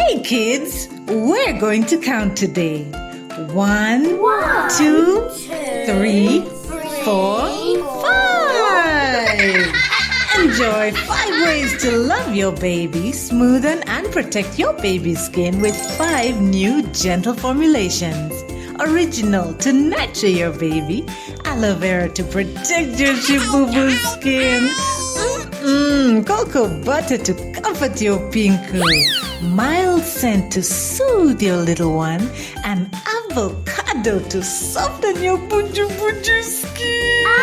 Hey kids, we're going to count today. One, two, three, 4, 5. Enjoy 5 ways to love your baby, smoothen and protect your baby's skin with 5 new gentle formulations. Original to nurture your baby, aloe vera to protect your chibubu skin, cocoa butter to comfort your pinku, mild scent to soothe your little one, and avocado to soften your buju skin.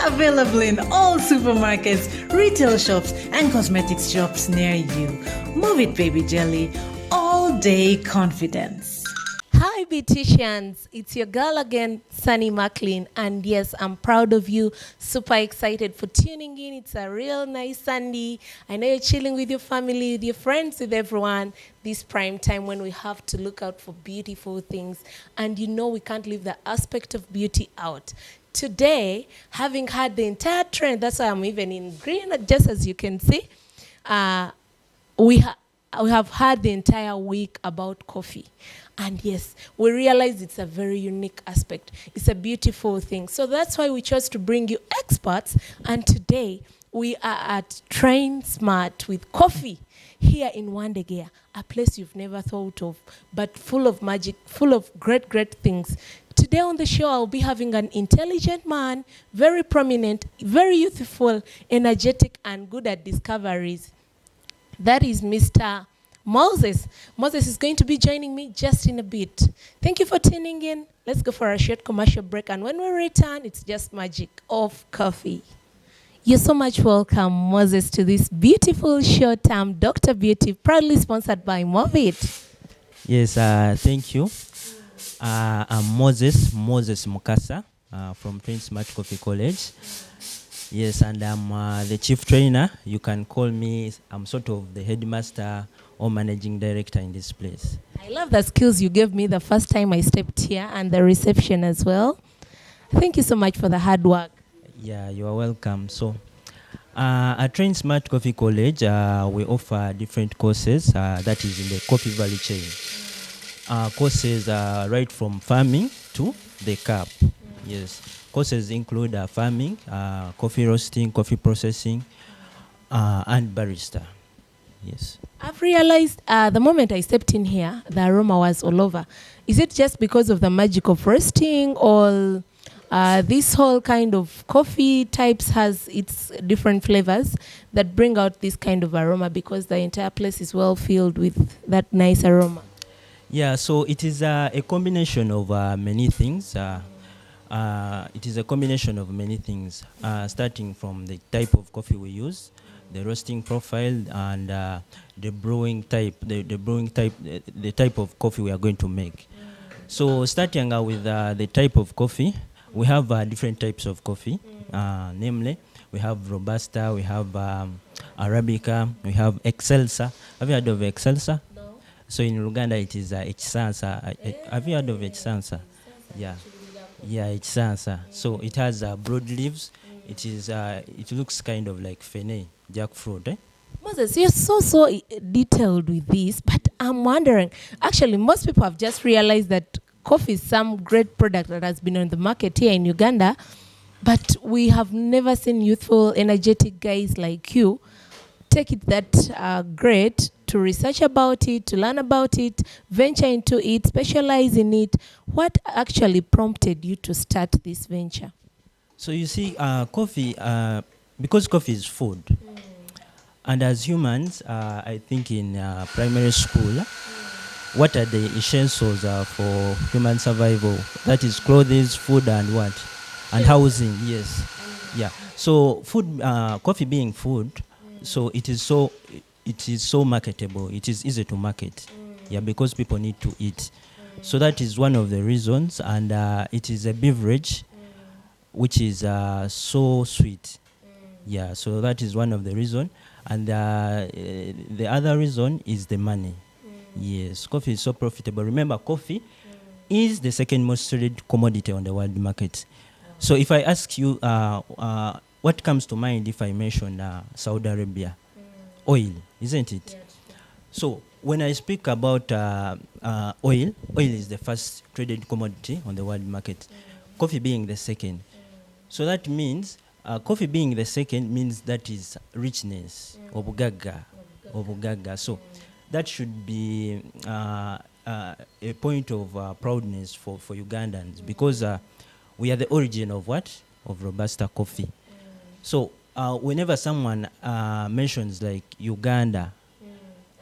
Available in all supermarkets, retail shops, and cosmetics shops near you. Move it, baby jelly. All day confidence. Hi beauticians, it's your girl again, Sunny McLean, and yes, I'm proud of you, super excited for tuning in. It's a real nice Sunday. I know you're chilling with your family, with your friends, with everyone, this prime time when we have to look out for beautiful things, and you know we can't leave the aspect of beauty out. Today, having had the entire trend, that's why I'm even in green, just as you can see, we have had the entire week about coffee. And yes, we realize it's a very unique aspect. It's a beautiful thing. So that's why we chose to bring you experts. And today, we are at Train Smart with coffee here in Wandegea, a place you've never thought of, but full of magic, full of great, great things. Today on the show, I'll be having an intelligent man, very prominent, very youthful, energetic, and good at discoveries. That is Mr. Moses. Moses is going to be joining me just in a bit. Thank you for tuning in. Let's go for a short commercial break. And when we return, it's just magic of coffee. You're so much welcome, Moses, to this beautiful short-term Dr. Beauty, proudly sponsored by Movit. Yes, thank you. I'm Moses Mukasa from Train Smart Coffee College. Yes, and I'm the chief trainer. You can call me, I'm sort of the headmaster or managing director in this place. I love the skills you gave me the first time I stepped here and the reception as well. Thank you so much for the hard work. Yeah, you are welcome. So, at Train Smart Coffee College, we offer different courses that is in the coffee value chain. Courses right from farming to the cup. Yes. Courses include farming, coffee roasting, coffee processing, and barista. Yes. I've realized the moment I stepped in here, the aroma was all over. Is it just because of the magic of roasting, or this whole kind of coffee types has its different flavors that bring out this kind of aroma, because the entire place is well filled with that nice aroma? Yeah, so it is a combination of many things. It is a combination of many things, starting from the type of coffee we use, the roasting profile, and the brewing type, the type of coffee we are going to make. So starting with the type of coffee, we have different types of coffee. Namely, we have Robusta, we have Arabica, we have Excelsa. Have you heard of Excelsa? No. So in Uganda, it is Echisansa. Have you heard of Echisansa? Yeah. Yeah, it's Sansa. So it has broad leaves. It is. It looks kind of like fene, jackfruit. Eh? Moses, you're so detailed with this, but I'm wondering, actually, most people have just realized that coffee is some great product that has been on the market here in Uganda, but we have never seen youthful, energetic guys like you take it that great to research about it, to learn about it, venture into it, specialize in it. What actually prompted you to start this venture? So you see, coffee, because coffee is food, and as humans, I think in primary school, what are the essentials for human survival? That is clothes, food, and what? And housing, yes. Yeah. So food, coffee being food, so it is so marketable. It is easy to market. Yeah, because people need to eat. So that is one of the reasons, and it is a beverage which is so sweet. Yeah, so that is one of the reasons. And the other reason is the money. Yes, coffee is so profitable. Remember, coffee is the second most traded commodity on the world market. So if I ask you, what comes to mind if I mention Saudi Arabia? Oil, isn't it? So when I speak about oil is the first traded commodity on the world market. Coffee being the second. So that means coffee being the second means that is richness, obugaga. So that should be a point of proudness for Ugandans, because we are the origin of what? Of Robusta coffee. So whenever someone mentions like Uganda,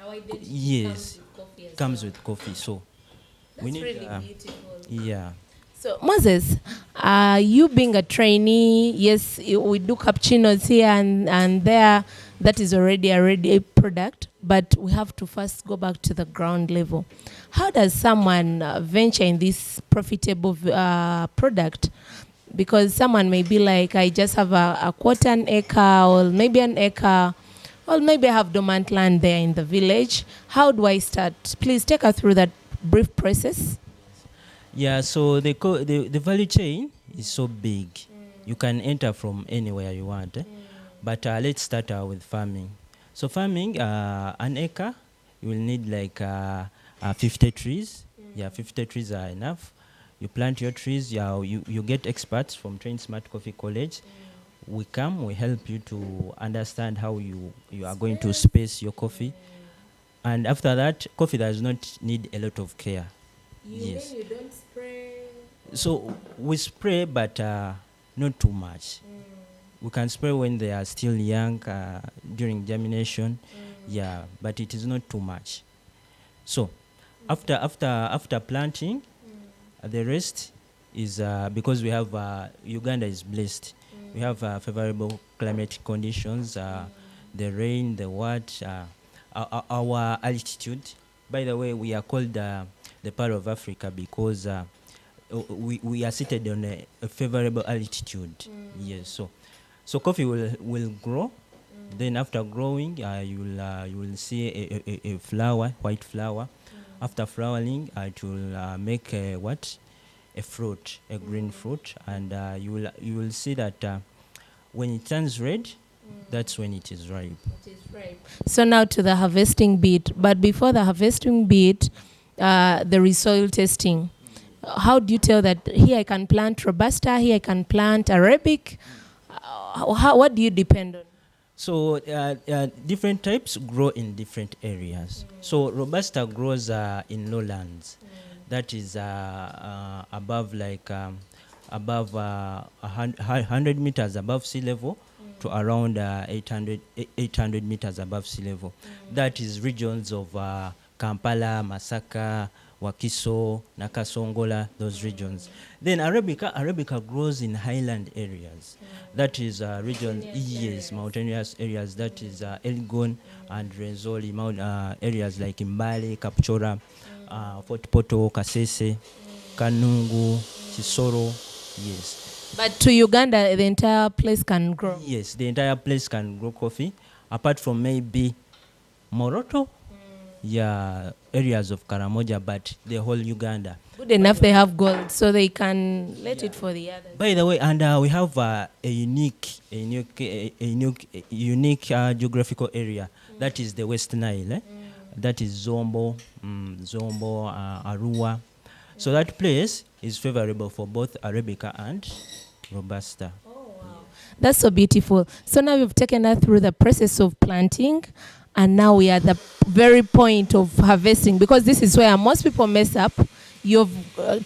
Our identity yes, comes with coffee as comes well. with coffee. So we That's need, really beautiful. yeah. So Moses, you being a trainee, yes, we do cappuccinos here and there. That is already a product, but we have to first go back to the ground level. How does someone venture in this profitable product? Because someone may be like, I just have a quarter an acre or maybe an acre, or maybe I have dormant land there in the village. How do I start? Please take us through that brief process. Yeah, so the value chain is so big. You can enter from anywhere you want. But let's start with farming. So farming, an acre, you will need like 50 trees. Yeah, 50 trees are enough. You plant your trees. Yeah, you get experts from Train Smart Coffee College. We come, we help you to understand how you are going to space your coffee. And after that, coffee does not need a lot of care. Yes. You don't spray. So we spray, but not too much. We can spray when they are still young, during germination. Yeah, but it is not too much. So after planting, the rest is because we have Uganda is blessed. We have favorable climate conditions, the rain, the what, our altitude. By the way, we are called the Pearl of Africa because we are seated on a favorable altitude. Yes, so coffee will grow. Then after growing, you will see a flower, white flower. After flowering, it will make a fruit, a green fruit, and you will see that when it turns red, that's when it is ripe. So now to the harvesting bit. But before the harvesting bit, there is soil testing. How do you tell that here I can plant Robusta, here I can plant Arabic? What do you depend on? So different types grow in different areas. So Robusta grows in lowlands. That is above above 100 meters above sea level to around 800 meters above sea level. That is regions of Kampala, Masaka, Wakiso, Nakasongola, those regions. Then Arabica grows in highland areas. That is region, yes, mountainous areas. That is Elgon and Renzori, areas like Mbale, Kapchora, Fort Poto, Kasese, Kanungu, Chisoro, yes. But to Uganda, the entire place can grow. Yes, the entire place can grow coffee, apart from maybe Moroto, yeah, areas of Karamoja, but the whole Uganda. Good enough they have gold, so they can let it for the others. By the way, and we have a unique geographical area. That is the West Nile. That is Zombo, Arua. So that place is favorable for both Arabica and Robusta. That's so beautiful. So now you've taken us through the process of planting, and now we are at the very point of harvesting, because this is where most people mess up. You've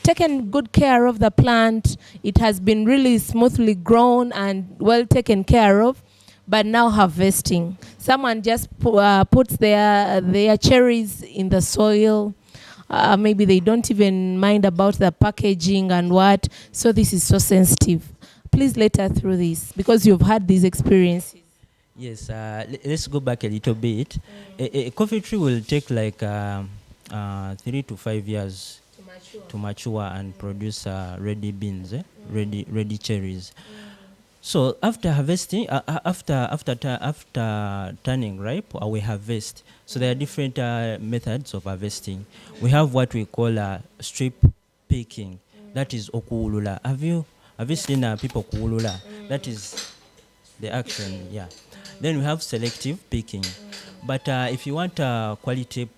taken good care of the plant. It has been really smoothly grown and well taken care of, but now harvesting. Someone just puts their cherries in the soil. Maybe they don't even mind about the packaging and what. So this is so sensitive. Please let us through this, because you've had these experiences. Yes, let's go back a little bit. A coffee tree will take like 3 to 5 years to mature and produce ready beans, ready cherries. So after harvesting, after turning ripe, we harvest. So there are different methods of harvesting. We have what we call strip picking. That is okuulula. Have you seen people kuulula? That is the action, yeah. Then we have selective picking. But if you want quality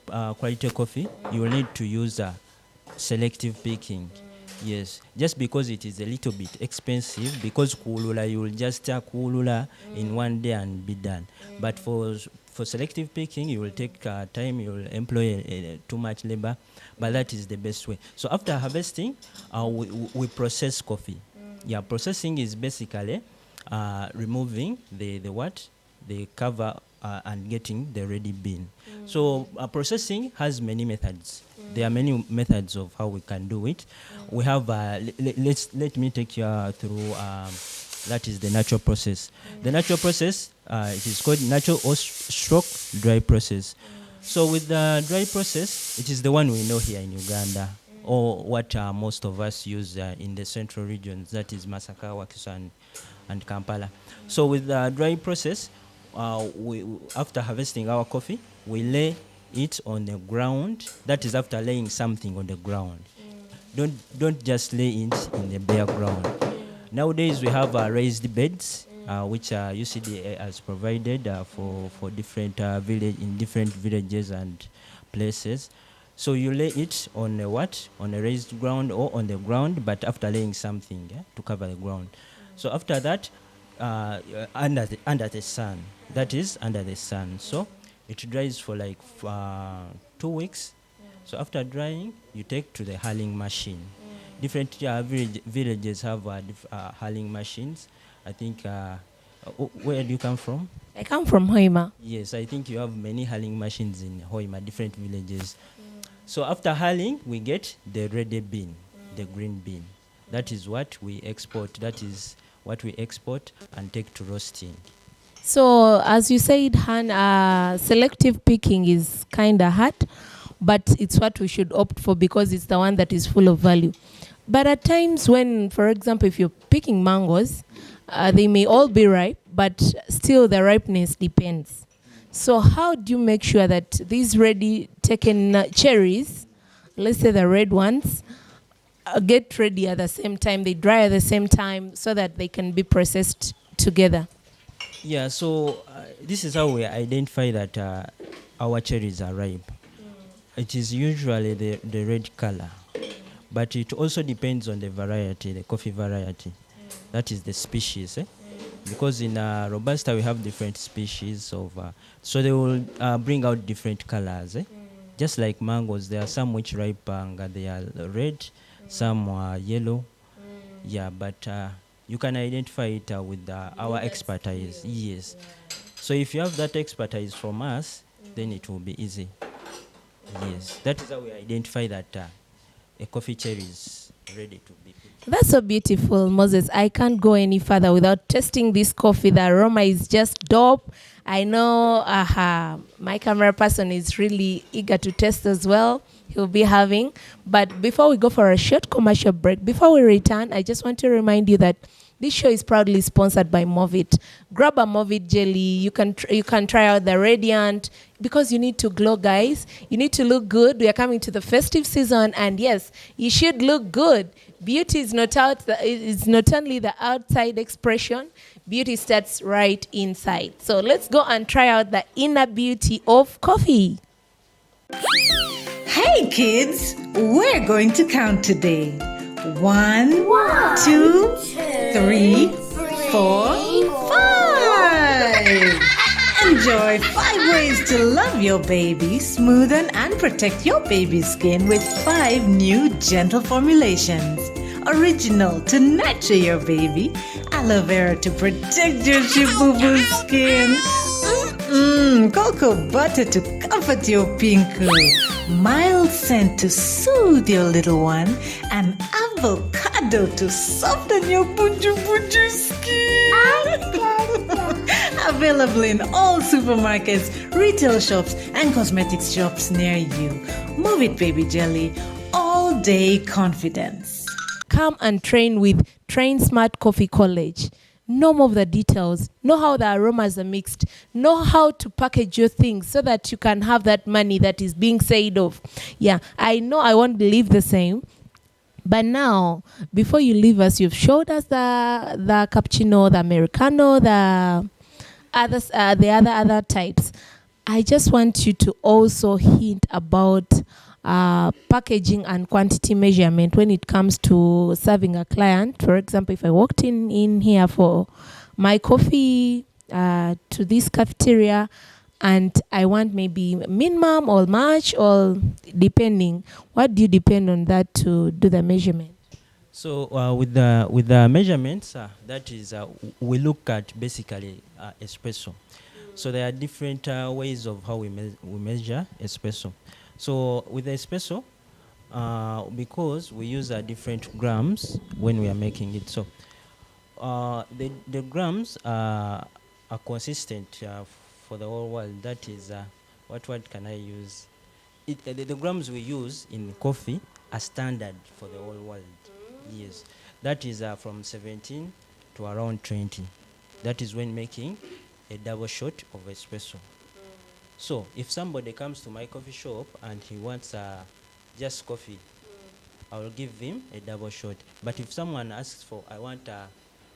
coffee, you will need to use selective picking. Yes, just because it is a little bit expensive, because kulula, you will just kulula in one day and be done. But for selective picking, you will take time, you will employ too much labor, but that is the best way. So after harvesting, we process coffee. Yeah, processing is basically removing the what? The cover and getting the ready bean. So processing has many methods. There are many methods of how we can do it. We have, let me take you through, that is the natural process. The natural process, it is called natural or stroke dry process. So with the dry process, it is the one we know here in Uganda, or what most of us use in the central regions, that is Masaka, Wakiso, and Kampala. So with the dry process, after harvesting our coffee, we lay it on the ground. That is after laying something on the ground. Don't just lay it in the bare ground. Nowadays we have raised beds, which UCDA has provided for different in different villages and places. So you lay it on on a raised ground or on the ground, but after laying something to cover the ground. So after that, under the sun. That is under the sun. So it dries for like 2 weeks. So after drying, you take to the hulling machine. Different villages have hulling machines. I think, where do you come from? I come from Hoima. Yes, I think you have many hulling machines in Hoima, different villages. So after hulling, we get the ready bean, the green bean. That is what we export. That is what we export and take to roasting. So, as you said, Han, selective picking is kind of hard, but it's what we should opt for because it's the one that is full of value. But at times when, for example, if you're picking mangoes, they may all be ripe, but still the ripeness depends. So how do you make sure that these ready taken cherries, let's say the red ones, get ready at the same time, they dry at the same time so that they can be processed together? Yeah, so this is how we identify that our cherries are ripe. It is usually the red color, but it also depends on the variety, the coffee variety. That is the species. Because in Robusta we have different species of, so they will bring out different colors. Just like mangoes, there are some which ripe and they are red, some are yellow. Yeah, but you can identify it with our expertise. Yes. So if you have that expertise from us, then it will be easy. Yes. That is how we identify that a coffee cherry is ready to be picked. That's so beautiful, Moses. I can't go any further without tasting this coffee. The aroma is just dope. I know my camera person is really eager to taste as well. He'll be having. But before we go for a short commercial break, before we return, I just want to remind you that this show is proudly sponsored by Movit. Grab a Movit jelly. You can try out the Radiant because you need to glow, guys. You need to look good. We are coming to the festive season, and yes, you should look good. Beauty is not only the outside expression. Beauty starts right inside. So let's go and try out the inner beauty of coffee. Hey kids, we're going to count today. 1, 2, 3, 4, 5. Enjoy 5 ways to love your baby, smoothen and protect your baby's skin with 5 new gentle formulations. Original to nurture your baby, aloe vera to protect your chibubu skin. Cocoa butter to comfort your pinku. Mild scent to soothe your little one, and avocado to soften your buju buju skin. Available in all supermarkets, retail shops, and cosmetics shops near you. Movit Baby Jelly, all day confidence. Come and train with Train Smart Coffee College. Know more of the details, know how the aromas are mixed, know how to package your things so that you can have that money that is being said of. Yeah, I know I won't believe the same. But now, before you leave us, you've showed us the cappuccino, the Americano, the other types, I just want you to also hint about packaging and quantity measurement when it comes to serving a client. For example, if I walked in here for my coffee to this cafeteria, and I want maybe minimum or much or depending, what do you depend on that to do the measurement? So with the measurements, that is, we look at basically espresso. So there are different ways of how we measure espresso. So with the espresso, because we use different grams when we are making it, so the grams are consistent for the whole world. That is, what word can I use? The grams we use in coffee are standard for the whole world. Yes, that is from 17 to around 20. That is when making a double shot of espresso. So if somebody comes to my coffee shop and he wants just coffee, I will give him a double shot. But if someone asks for, I want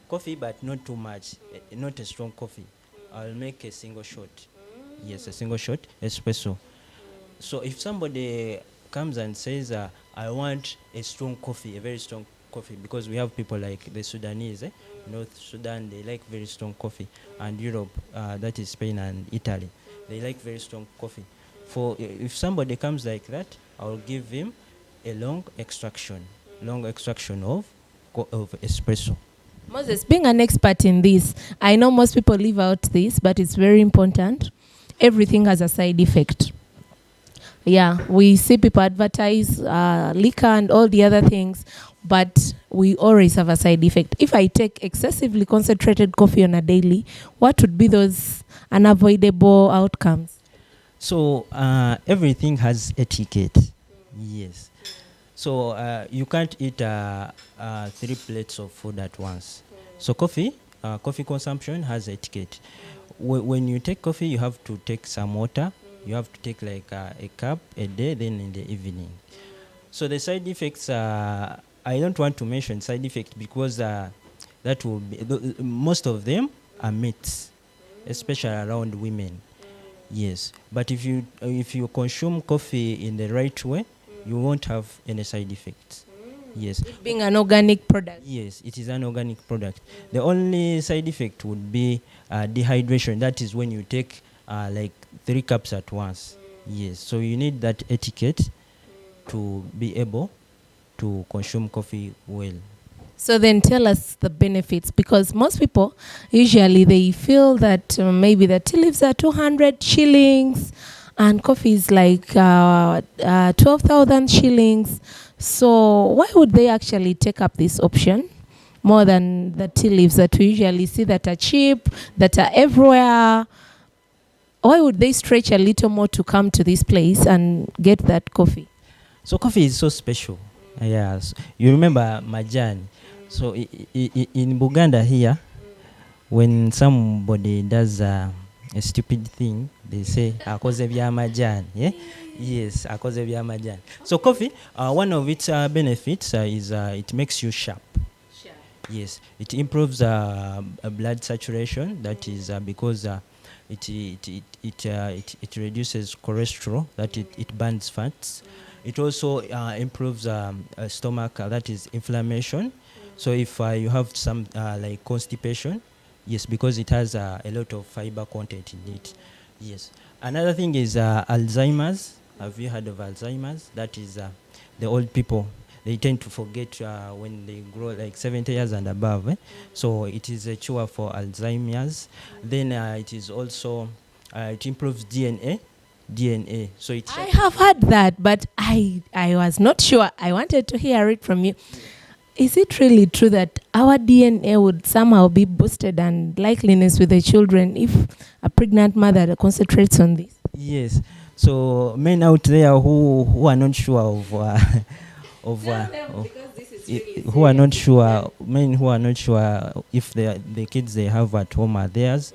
coffee but not too much, not a strong coffee, I'll make a single shot. Yes, a single shot espresso. So if somebody comes and says, I want a strong coffee, a very strong coffee, because we have people like the Sudanese, North Sudan, they like very strong coffee, and Europe, that is Spain and Italy, they like very strong coffee. For if somebody comes like that, I'll give him a long extraction of espresso. Moses, being an expert in this, I know most people leave out this, but it's very important. Everything has a side effect. Yeah, we see people advertise liquor and all the other things, but we always have a side effect. If I take excessively concentrated coffee on a daily, what would be those unavoidable outcomes? So everything has etiquette. Yes. So you can't eat 3 plates of food at once. So coffee consumption has etiquette. When you take coffee, you have to take some water. You have to take like a cup a day, then in the evening. So the side effects, I don't want to mention side effects because that will be most of them are myths, especially around women. Yes, but if you consume coffee in the right way, you won't have any side effects. Yes. It being an organic product. Yes, it is an organic product. The only side effect would be dehydration. That is when you take like 3 cups at once. Yes, so you need that etiquette to be able to consume coffee well. So then tell us the benefits, because most people usually they feel that maybe the tea leaves are 200 shillings and coffee is like 12,000 shillings. So why would they actually take up this option more than the tea leaves that we usually see that are cheap, that are everywhere? Why would they stretch a little more to come to this place and get that coffee? So coffee is so special. Yes, you remember Majani. So in Buganda here, when somebody does a stupid thing, they say akoze bya majani. Yeah? Yes, akoze bya majani. So coffee, one of its benefits is it makes you sharp. Yes, it improves blood saturation. That is because it reduces cholesterol. That it burns fats. It also improves stomach. That is inflammation. So if you have some like constipation, yes, because it has a lot of fiber content in it. Yes. Another thing is Alzheimer's. Have you heard of Alzheimer's? That is the old people. They tend to forget when they grow like 70 years and above. So it is a cure for Alzheimer's. Then it is also, it improves DNA. So it's I have heard that, but I was not sure. I wanted to hear it from you. Is it really true that our DNA would somehow be boosted and likeliness with the children if a pregnant mother concentrates on this? Yes. So men out there who are not sure of who are not sure, men who are not sure if the kids they have at home are theirs.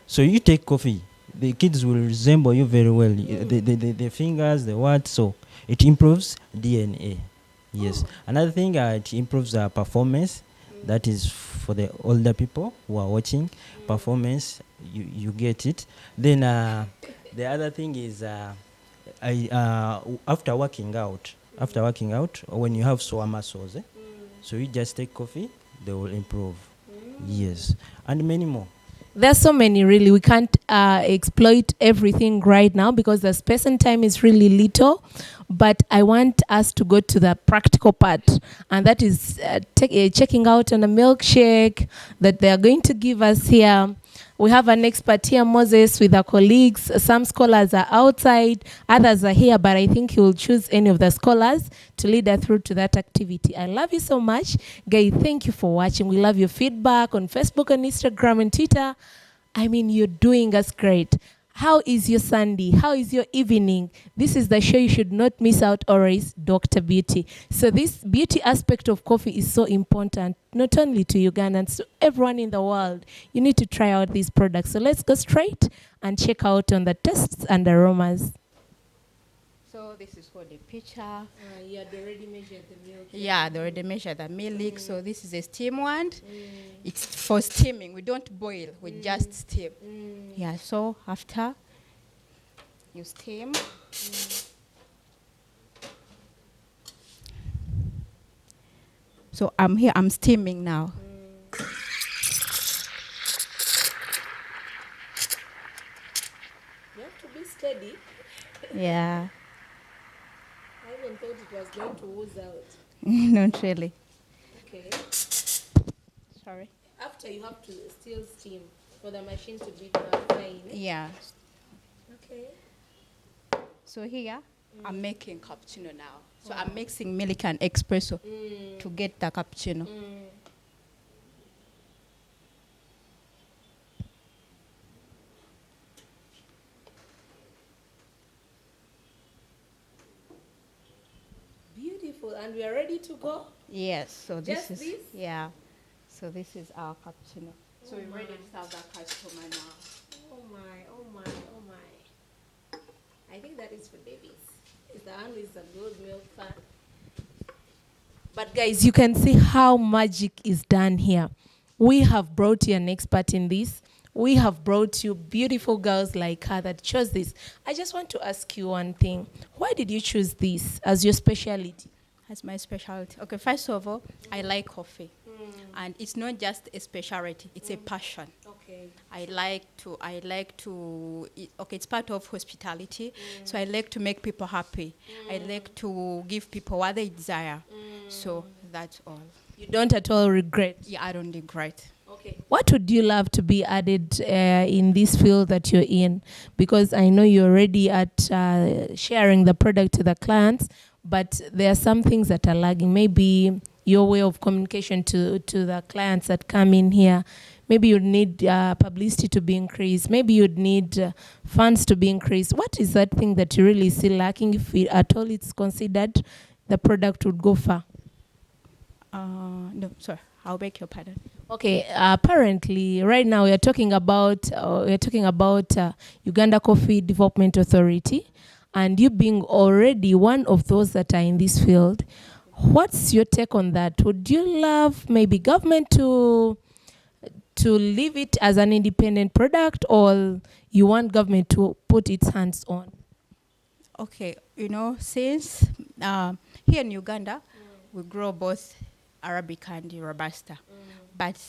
So you take coffee, the kids will resemble you very well. The fingers, the what, so it improves DNA. Yes. Another thing, it improves performance. That is for the older people who are watching performance. You get it. Then the other thing is after working out, when you have sore muscles, so you just take coffee, they will improve. Yes, and many more. There's so many, really. We can't exploit everything right now because the space and time is really little. But I want us to go to the practical part, and that is checking out on a milkshake that they are going to give us here. We have an expert here, Moses, with our colleagues. Some scholars are outside, others are here, but I think he will choose any of the scholars to lead us through to that activity. I love you so much. Guys, thank you for watching. We love your feedback on Facebook and Instagram and Twitter. I mean, you're doing us great. How is your Sunday? How is your evening? This is the show you should not miss out, always, Dr. Beauty. So this beauty aspect of coffee is so important, not only to Ugandans, to everyone in the world. You need to try out these products. So let's go straight and check out on the tastes and aromas. So this is for the picture. You had already measured the milk. Yeah, they already measured the milk. So this is a steam one. It's for steaming. We don't boil. We just steam. Yeah. So after you steam, so I'm here. I'm steaming now. You have to be steady. Yeah. I even thought it was going to ooze out. Not really. Okay. Sorry. After you have to still steam for the machine to be fine. Yeah. Okay. So here I'm making cappuccino now. So I'm mixing milk and espresso to get the cappuccino. Beautiful. And we are ready to go? Yes. So Just this is this? yeah. So this is our cappuccino. So we're ready to serve the customer now. Oh my, oh my, oh my. I think that is for babies. It's the one with the good milk fan. But guys, you can see how magic is done here. We have brought you an expert in this. We have brought you beautiful girls like her that chose this. I just want to ask you one thing. Why did you choose this as your specialty? That's my specialty. Okay, first of all, I like coffee. And it's not just a specialty, it's a passion. Okay. I like to, okay, it's part of hospitality. So I like to make people happy. I like to give people what they desire. So that's all. You don't at all regret? Yeah, I don't regret. Okay. What would you love to be added in this field that you're in? Because I know you're already at sharing the product to the clients, but there are some things that are lagging. Maybe your way of communication to the clients that come in here. Maybe you'd need publicity to be increased. Maybe you'd need funds to be increased. What is that thing that you really see lacking? If at all it's considered, the product would go far. No, sorry, I'll beg your pardon. Okay, apparently right now we are talking about Uganda Coffee Development Authority, and you being already one of those that are in this field. What's your take on that? Would you love maybe government to leave it as an independent product, or you want government to put its hands on? Okay, since here in Uganda, we grow both Arabica and Robusta. But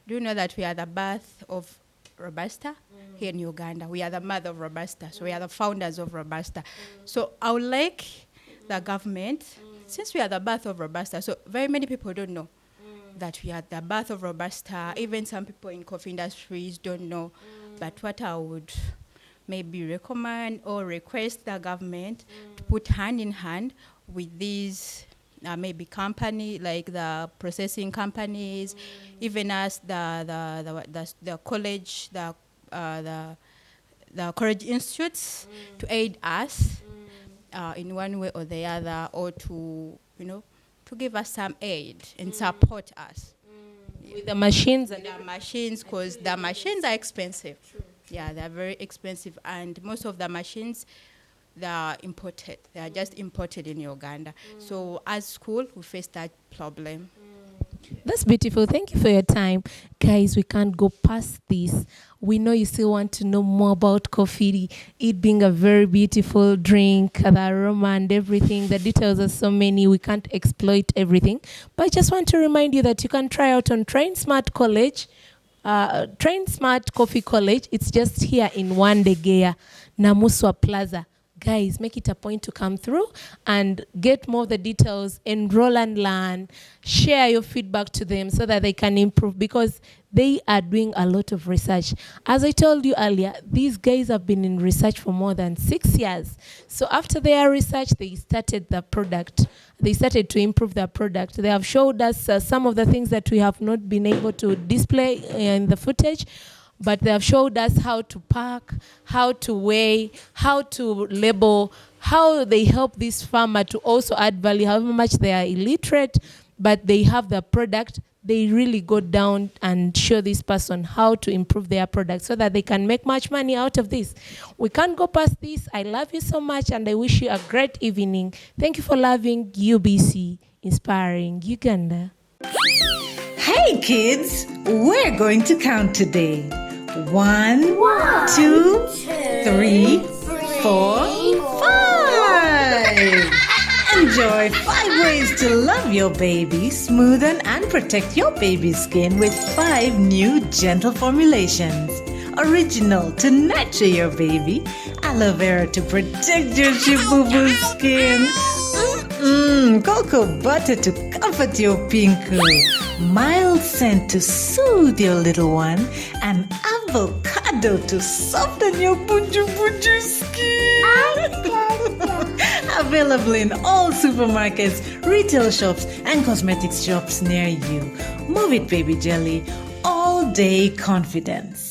do you know that we are the birth of Robusta here in Uganda? We are the mother of Robusta, so we are the founders of Robusta. So I would like the government, since we are the birth of Robusta, so very many people don't know that we are the birth of Robusta. Even some people in coffee industries don't know. But what I would maybe recommend or request the government to put hand in hand with these maybe company, like the processing companies, even as the college, the college institutes, to aid us in one way or the other, or to give us some aid and support us With the machines with the machines, because the machines are expensive. True. Yeah, they're very expensive, and most of the machines, they are imported. They are just imported in Uganda. So as school, we face that problem. That's beautiful. Thank you for your time. Guys, we can't go past this. We know you still want to know more about coffee, it being a very beautiful drink, the aroma and everything. The details are so many. We can't exploit everything. But I just want to remind you that you can try out on Train Smart College, Train Smart Coffee College. It's just here in Wandegeya, Namuswa Plaza. Guys, make it a point to come through and get more of the details, enroll and learn, share your feedback to them so that they can improve, because they are doing a lot of research. As I told you earlier, these guys have been in research for more than 6 years. So after their research, they started the product. They started to improve their product. They have showed us some of the things that we have not been able to display in the footage, but they have showed us how to pack, how to weigh, how to label, how they help this farmer to also add value, however much they are illiterate, but they have the product. They really go down and show this person how to improve their product so that they can make much money out of this. We can't go past this. I love you so much, and I wish you a great evening. Thank you for loving UBC, inspiring Uganda. Hey kids, we're going to count today. 1, 2, 3, 4, 5. Enjoy 5 ways to love your baby, smoothen and protect your baby's skin with 5 new gentle formulations. Original to nurture your baby, aloe vera to protect your chibubu skin. Cocoa butter to comfort your pinku, mild scent to soothe your little one, and avocado to soften your buju skin. Available in all supermarkets, retail shops, and cosmetics shops near you. Move it, baby jelly. All day confidence.